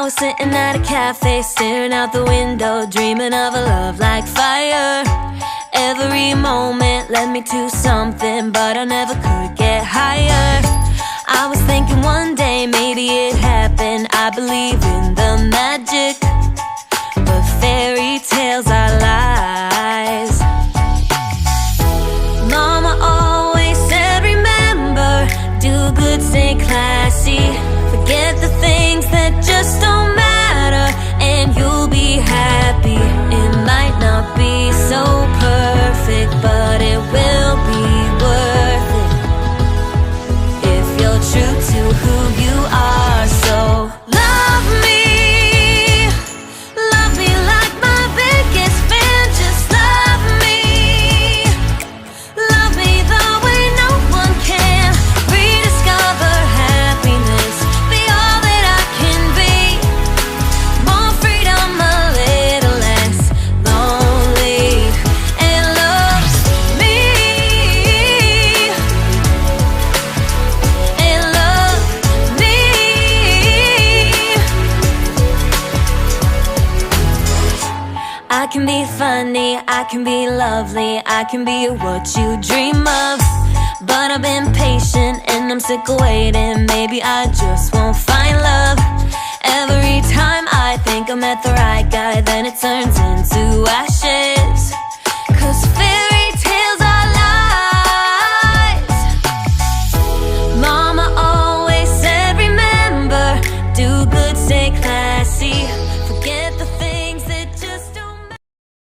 I was sitting at a cafe, staring out the window, dreaming of a love like fire. Every moment led me to something, but I never could get higher. I was thinking one day maybe it happened. I believe in the magic, but fairy tales are lies. Mama always said, remember, do good, stay classy. Forget the things that just don't matter, and you'll be happy. It might not be so perfect, but it will be worth it if you're true to who you are. So love me like my biggest fan. Just love me the way no one can. Rediscover happiness, be all that I can be. More freedom, a little less lonely, and love me, and love me. I can be funny, I can be lovely, I can be what you dream of. But I've been patient and I'm sick of waiting. Maybe I just won't find love. Every time I think I met the right guy, then it turns into ashes.